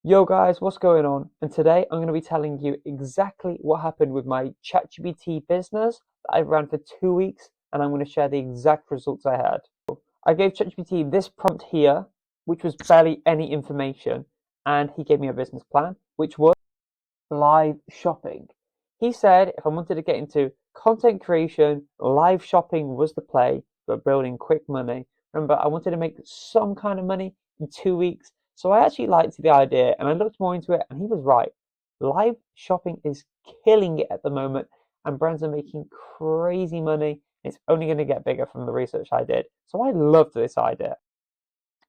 Yo guys, what's going on? And today I'm going to be telling you exactly what happened with my ChatGPT business that I ran for 2 weeks, and I'm going to share the exact results I had. I gave ChatGPT this prompt here, which was barely any information, and he gave me a business plan, which was live shopping. He said if I wanted to get into content creation, live shopping was the play for building quick money. Remember, I wanted to make some kind of money in 2 weeks, so I actually liked the idea and I looked more into it, and he was right. Live shopping is killing it at the moment, and brands are making crazy money. It's only going to get bigger from the research I did. So I loved this idea.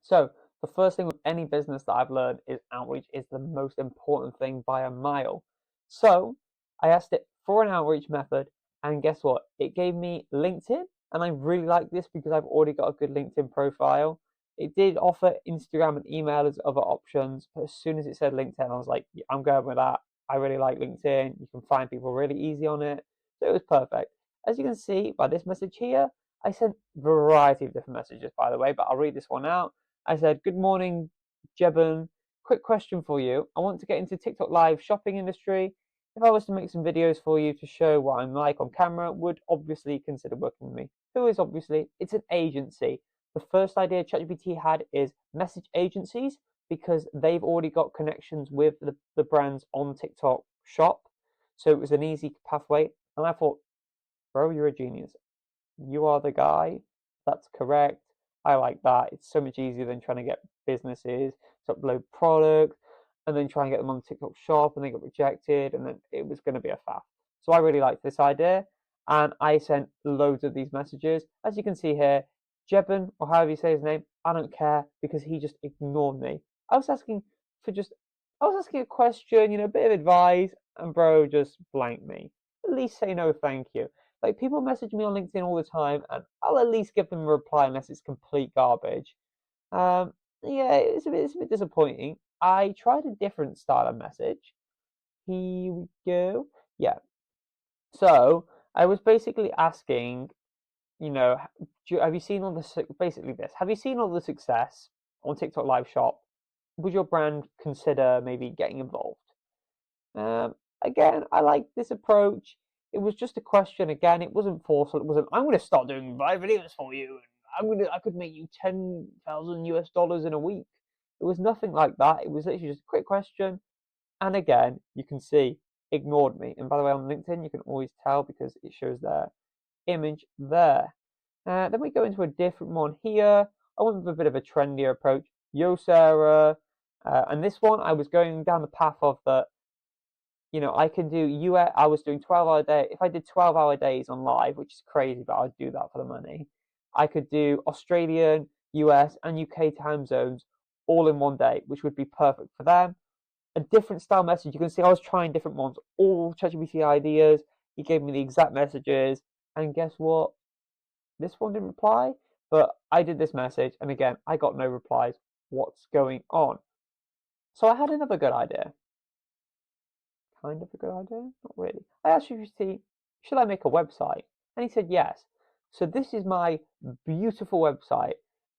So the first thing with any business that I've learned is outreach is the most important thing by a mile. So I asked it for an outreach method, and guess what? It gave me LinkedIn, and I really like this because I've already got a good LinkedIn profile. It did offer Instagram and email as other options, but as soon as it said LinkedIn, I was like, yeah, I'm going with that. I really like LinkedIn. You can find people really easy on it. So it was perfect. As you can see by this message here, I sent a variety of different messages, by the way, but I'll read this one out. I said, "Good morning, Jebin. Quick question for you. I want to get into TikTok live shopping industry. If I was to make some videos for you to show what I'm like on camera, would obviously consider working with me." Who is obviously? It's an agency. The first idea ChatGPT had is message agencies because they've already got connections with the brands on TikTok shop. So it was an easy pathway. And I thought, bro, you're a genius. You are the guy. That's correct. I like that. It's so much easier than trying to get businesses to upload products and then try and get them on TikTok shop and they got rejected and then it was going to be a faff. So I really liked this idea and I sent loads of these messages. As you can see here, Jebin, or however you say his name, I don't care because he just ignored me. I was asking for just, I was asking a question, a bit of advice, and bro just blanked me. At least say no thank you. Like people message me on LinkedIn all the time, and I'll at least give them a reply unless it's complete garbage. Um, yeah, it's a bit disappointing. I tried a different style of message. Here we go. Yeah. So I was basically asking, have you seen all the basically this? Have you seen all the success on TikTok Live Shop? Would your brand consider maybe getting involved? Um, Again, I like this approach. It was just a question. Again, it wasn't forceful. It wasn't. I'm going to start doing live videos for you. I could make you $10,000 in a week. It was nothing like that. It was literally just a quick question. And again, you can see ignored me. And by the way, on LinkedIn, you can always tell because it shows their image there. Then we go into a different one here. I went with a bit of a trendier approach. Yo, Sarah. And this one, I was going down the path of the I can do US. I was doing 12-hour day. If I did 12-hour days on live, which is crazy, but I'd do that for the money. I could do Australian, US, and UK time zones all in one day, which would be perfect for them. A different style message. You can see I was trying different ones, all ChatGPT ideas. He gave me the exact messages, and guess what? This one didn't reply, but I did this message, and again, I got no replies. What's going on? So I had another good idea. Kind of a good idea? Not really. I asked GPT, should I make a website? And he said yes. So this is my beautiful website.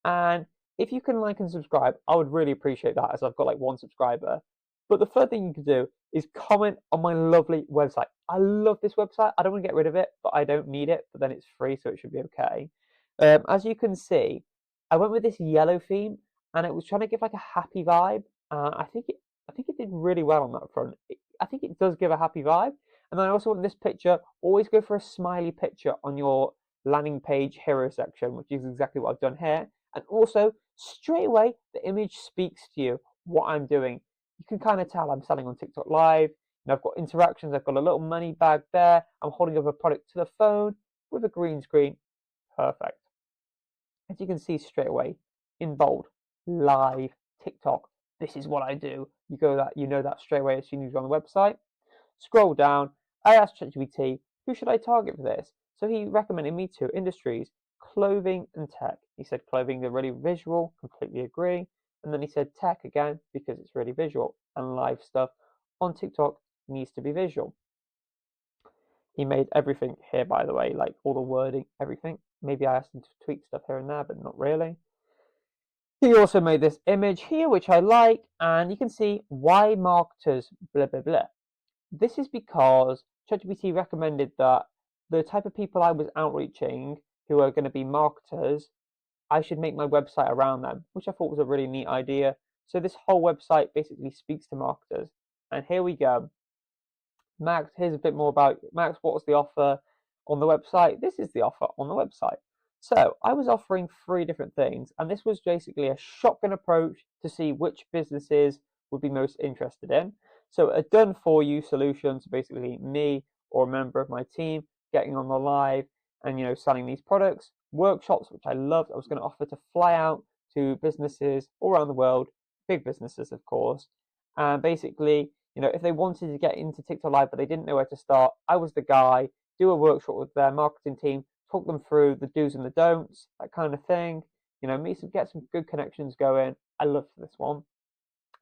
And if you can like and subscribe, I would really appreciate that as I've got like one subscriber. But the third thing you can do is comment on my lovely website. I love this website. I don't want to get rid of it, but I don't need it. But then it's free, so it should be okay. As you can see, I went with this yellow theme, and it was trying to give like a happy vibe. I think it did really well on that front. I think it does give a happy vibe. And then I also want this picture. Always go for a smiley picture on your landing page hero section, which is exactly what I've done here. And also, straight away, the image speaks to you what I'm doing. You can kind of tell I'm selling on TikTok Live. And I've got interactions. I've got a little money bag there. I'm holding up a product to the phone with a green screen. Perfect. As you can see straight away, in bold, live TikTok. This is what I do. You know that straight away as soon as you're on the website. Scroll down. I asked ChatGPT, who should I target for this? So he recommended me two industries, clothing and tech. He said clothing, they're really visual, completely agree. And then he said tech again, because it's really visual. And live stuff on TikTok needs to be visual. He made everything here, by the way, like all the wording, everything. Maybe I asked him to tweak stuff here and there, but not really. He also made this image here, which I like, and you can see why marketers blah blah blah. This is because ChatGPT recommended that the type of people I was outreaching, who are going to be marketers, I should make my website around them, which I thought was a really neat idea. So this whole website basically speaks to marketers. And here we go. Max, here's a bit more about Max. What was the offer on the website? This is the offer on the website. So I was offering three different things, and this was basically a shotgun approach to see which businesses would be most interested in. So a done for you solution, so basically me or a member of my team getting on the live and selling these products. Workshops, which I loved. I was going to offer to fly out to businesses all around the world, big businesses, of course, and basically if they wanted to get into TikTok Live but they didn't know where to start, I was the guy. Do a workshop with their marketing team, talk them through the do's and the don'ts, that kind of thing. Get some good connections going. I loved this one.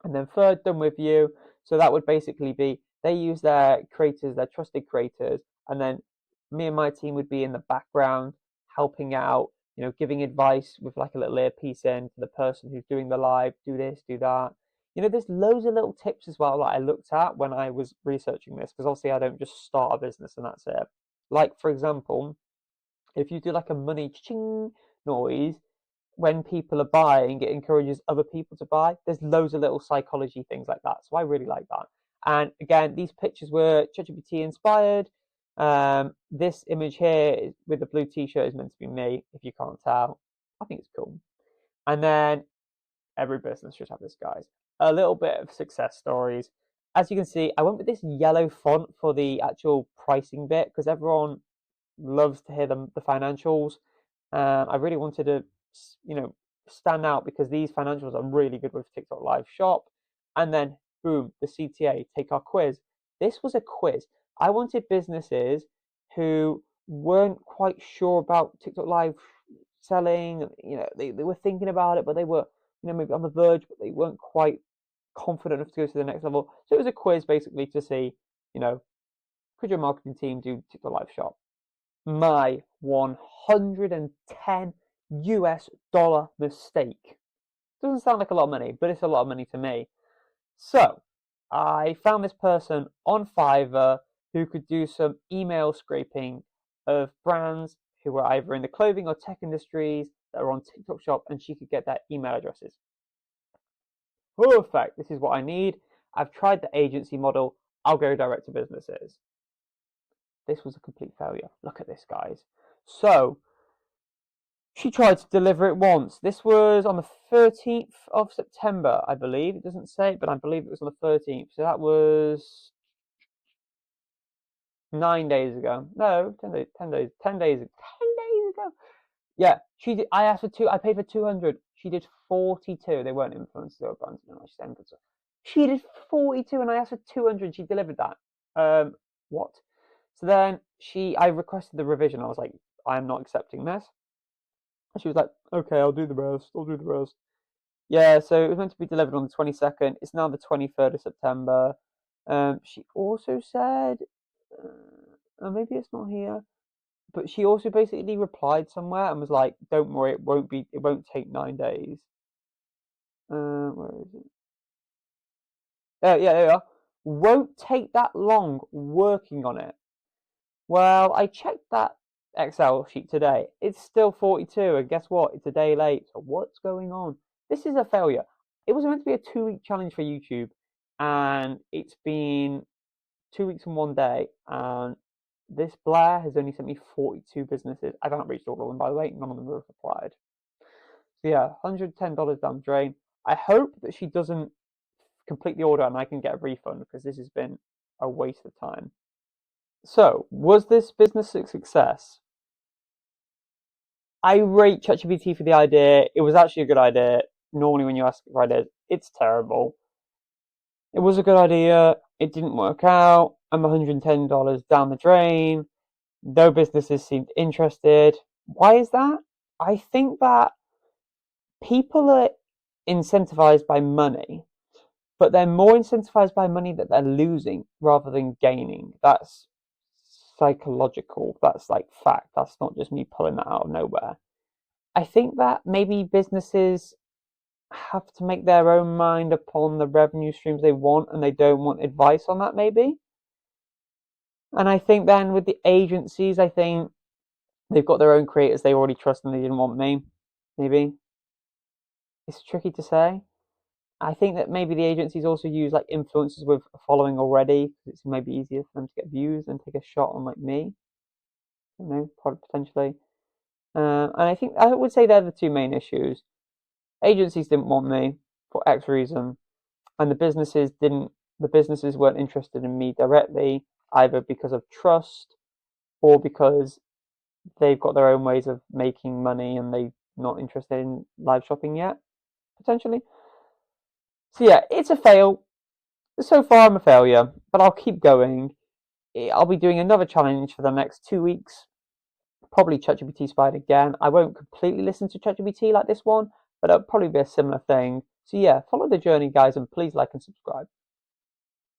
And then third, done with you. So that would basically be they use their creators, their trusted creators, and then me and my team would be in the background helping out, giving advice with like a little earpiece in to the person who's doing the live, do this, do that. There's loads of little tips as well that I looked at when I was researching this, because obviously I don't just start a business and that's it. Like, for example, if you do like a money ching noise when people are buying, it encourages other people to buy. There's loads of little psychology things like that. So I really like that. And again, these pictures were ChatGPT inspired. This image here with the blue t-shirt is meant to be me, if you can't tell. I think it's cool. And then every business should have this, guys. A little bit of success stories. As you can see, I went with this yellow font for the actual pricing bit because everyone loves to hear the financials. I really wanted to, stand out because these financials are really good with TikTok Live Shop. And then, boom, the CTA, take our quiz. This was a quiz. I wanted businesses who weren't quite sure about TikTok Live selling. They were thinking about it, but they were, maybe on the verge, but they weren't quite confident enough to go to the next level. So it was a quiz basically to see, could your marketing team do TikTok Live Shop? My 110 US dollar mistake. Doesn't sound like a lot of money, but it's a lot of money to me. So I found this person on Fiverr who could do some email scraping of brands who were either in the clothing or tech industries that are on TikTok Shop, and she could get their email addresses. Perfect. This is what I need. I've tried the agency model. I'll go direct to businesses. This was a complete failure. Look at this, guys. So she tried to deliver it once. This was on the 13th of September, I believe. It doesn't say, but I believe it was on the 13th. So that was 9 days ago. No, 10 days. 10 days. 10 days. 10 days ago. Yeah, she did. I asked for two. I paid for 200. She did 42. They weren't influencers. They were brands. No, she's influencer. She did 42, and I asked for 200. She delivered that. What? So then I requested the revision. I was like, I am not accepting this. And she was like, okay, I'll do the rest. I'll do the rest. Yeah, so it was meant to be delivered on the 22nd. It's now the 23rd of September. She also said, maybe it's not here, but she also basically replied somewhere and was like, don't worry, it won't take 9 days. Where is it? Yeah, there you are. Won't take that long working on it. Well, I checked that Excel sheet today. It's still 42, and guess what? It's a day late. So what's going on? This is a failure. It was meant to be a 2-week challenge for YouTube, and it's been 2 weeks and 1 day, and this Blair has only sent me 42 businesses. I haven't reached all of them, by the way. None of them have replied. So yeah, $110 down the drain. I hope that she doesn't complete the order and I can get a refund, because this has been a waste of time. So, was this business a success? I rate ChatGPT for the idea. It was actually a good idea. Normally, when you ask for ideas, it's terrible. It was a good idea. It didn't work out. I'm $110 down the drain. No businesses seemed interested. Why is that? I think that people are incentivized by money, but they're more incentivized by money that they're losing rather than gaining. That's psychological. That's like fact. That's not just me pulling that out of nowhere. I think that maybe businesses have to make their own mind upon the revenue streams they want, and they don't want advice on that, maybe. And I think then with the agencies, I think they've got their own creators they already trust and they didn't want me. Maybe. It's tricky to say. I think that maybe the agencies also use like influencers with a following already because it's maybe easier for them to get views and take a shot on like me, you know, potentially. And I think I would say they're the two main issues. Agencies didn't want me for X reason, and The businesses weren't interested in me directly either because of trust or because they've got their own ways of making money and they're not interested in live shopping yet, potentially. So yeah, it's a fail. So far, I'm a failure, but I'll keep going. I'll be doing another challenge for the next 2 weeks. Probably ChatGPT inspired again. I won't completely listen to ChatGPT like this one, but it'll probably be a similar thing. So yeah, follow the journey, guys, and please like and subscribe.